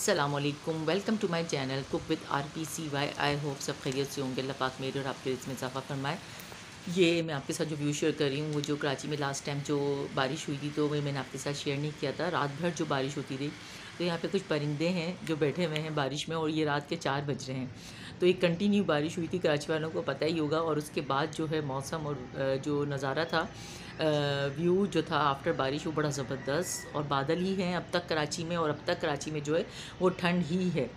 अस्सलामुअलैकुम, welcome to my channel cook with RPCY। I hope सब खैरियत से होंगे। अल्लाह पाक मेरे और आपके रिज़्क़ में इज़ाफ़ा फरमाए। ये मैं आपके साथ जो व्यू शेयर कर रही हूँ वो जो कराची में लास्ट टाइम जो बारिश हुई थी तो वो मैंने आपके साथ शेयर नहीं किया था। रात भर जो बारिश होती रही तो यहाँ पे कुछ परिंदे हैं जो बैठे हुए हैं बारिश में, और ये रात के 4 बज रहे हैं। तो एक कंटिन्यू बारिश हुई थी, कराची वालों को पता ही होगा। और उसके बाद जो है मौसम और जो नज़ारा था, व्यू जो था आफ्टर बारिश, वो बड़ा ज़बरदस्त। और बादल ही हैं अब तक कराची में, और अब तक कराची में जो है वो ठंड ही है।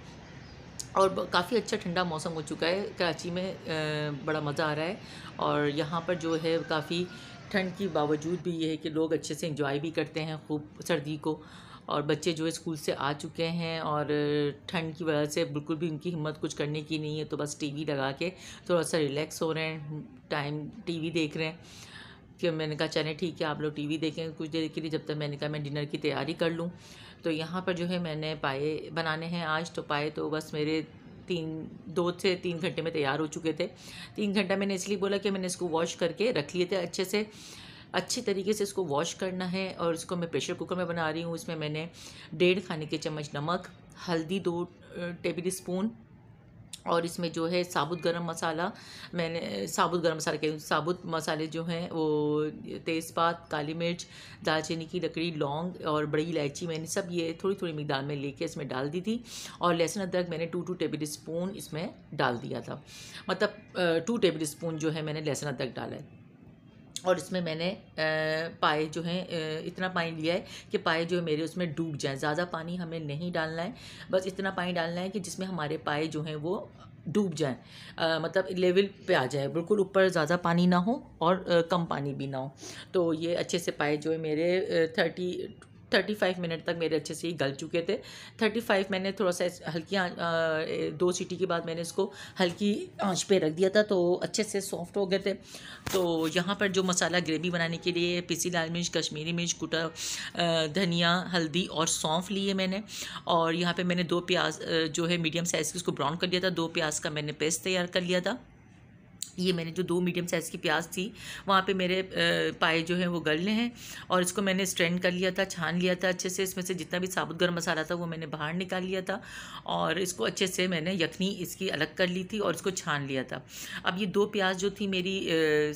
और काफ़ी अच्छा ठंडा मौसम हो चुका है कराची में। बड़ा मज़ा आ रहा है। और यहाँ पर जो है काफ़ी ठंड के बावजूद भी ये है कि लोग अच्छे से एंजॉय भी करते हैं खूब सर्दी को। और बच्चे जो है स्कूल से आ चुके हैं, और ठंड की वजह से बिल्कुल भी उनकी हिम्मत कुछ करने की नहीं है, तो बस टीवी लगा के थोड़ा सा रिलैक्स हो रहे हैं, टाइम टीवी देख रहे हैं। कि मैंने कहा चलें ठीक है, आप लोग टीवी देखें कुछ देर के लिए, जब तक मैंने कहा मैं डिनर की तैयारी कर लूँ। तो यहाँ पर जो है मैंने पाए बनाने हैं आज। तो पाए तो बस मेरे 2 से 3 घंटे में तैयार हो चुके थे। 3 घंटा मैंने इसलिए बोला कि मैंने इसको वॉश करके रख लिए थे अच्छे से, अच्छी तरीके से इसको वॉश करना है। और इसको मैं प्रेशर कुकर में बना रही हूँ। इसमें मैंने 1.5 खाने के चम्मच नमक, हल्दी 2 टेबल स्पून, और इसमें जो है साबुत गरम मसाला, मैंने साबुत गरम मसाला के साबुत मसाले जो हैं वो तेज़पात, काली मिर्च, दालचीनी की लकड़ी, लौंग और बड़ी इलायची, मैंने सब ये थोड़ी थोड़ी मिकदार में लेके इसमें डाल दी थी। और लहसुन अदरक मैंने 2 टेबल स्पून इसमें डाल दिया था। मतलब 2 टेबल स्पून जो है मैंने लहसुन अदरक डाला है। और इसमें मैंने पाए जो हैं इतना पानी लिया है कि पाए जो है मेरे उसमें डूब जाएं। ज़्यादा पानी हमें नहीं डालना है, बस इतना पानी डालना है कि जिसमें हमारे पाए जो हैं वो डूब जाएं, मतलब लेवल पे आ जाए, बिल्कुल ऊपर ज़्यादा पानी ना हो और कम पानी भी ना हो। तो ये अच्छे से पाए जो है मेरे 35 मिनट तक मेरे अच्छे से ही गल चुके थे। 35 मैंने थोड़ा सा हल्की 2 सीटी के बाद मैंने इसको हल्की आंच पे रख दिया था, तो अच्छे से सॉफ्ट हो गए थे। तो यहाँ पर जो मसाला ग्रेवी बनाने के लिए पिसी लाल मिर्च, कश्मीरी मिर्च, कुटा धनिया, हल्दी और सौंफ लिए मैंने। और यहाँ पे मैंने 2 प्याज जो है मीडियम साइज़ की उसको ब्राउन कर लिया था। 2 प्याज का मैंने पेस्ट तैयार कर लिया था। ये मैंने जो 2 मीडियम साइज़ की प्याज थी वहाँ पे मेरे पाए जो हैं वो गलने हैं। और इसको मैंने स्ट्रेन कर लिया था, छान लिया था अच्छे से। इसमें से जितना भी साबुत गरम मसाला था वो मैंने बाहर निकाल लिया था, और इसको अच्छे से मैंने यखनी इसकी अलग कर ली थी और इसको छान लिया था। अब ये 2 प्याज जो थी मेरी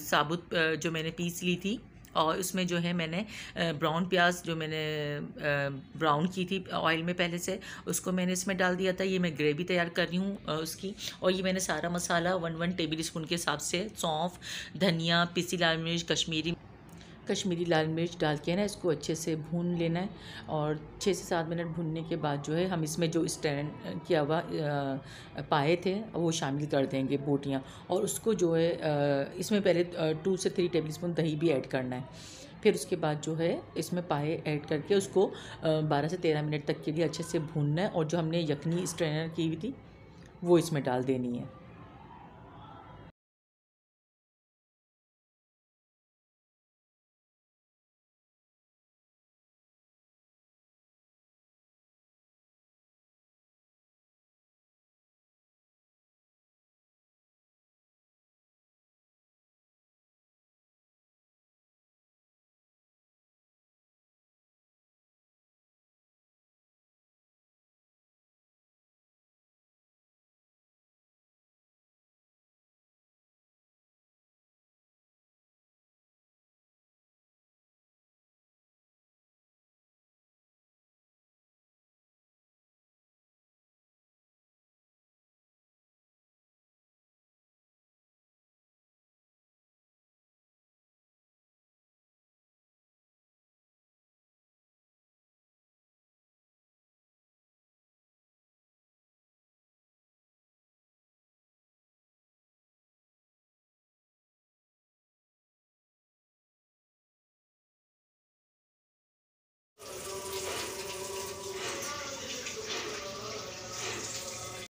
साबुत जो मैंने पीस ली थी, और उसमें जो है मैंने ब्राउन प्याज जो मैंने ब्राउन की थी ऑयल में पहले से, उसको मैंने इसमें डाल दिया था। ये मैं ग्रेवी तैयार कर रही हूँ उसकी। और ये मैंने सारा मसाला 1 टेबल स्पून के हिसाब से सौंफ, धनिया, पिसी लाल मिर्च, कश्मीरी लाल मिर्च डाल के ना इसको अच्छे से भून लेना है। और 6 से 7 मिनट भूनने के बाद जो है हम इसमें जो स्टैंड किया हुआ पाए थे वो शामिल कर देंगे, बोटियाँ। और उसको जो है इसमें पहले 2 से 3 टेबल स्पून दही भी ऐड करना है। फिर उसके बाद जो है इसमें पाए ऐड करके उसको 12 से 13 मिनट तक के लिए अच्छे से भूनना है। और जो हमने यखनी स्ट्रेनर की हुई थी वो इसमें डाल देनी है।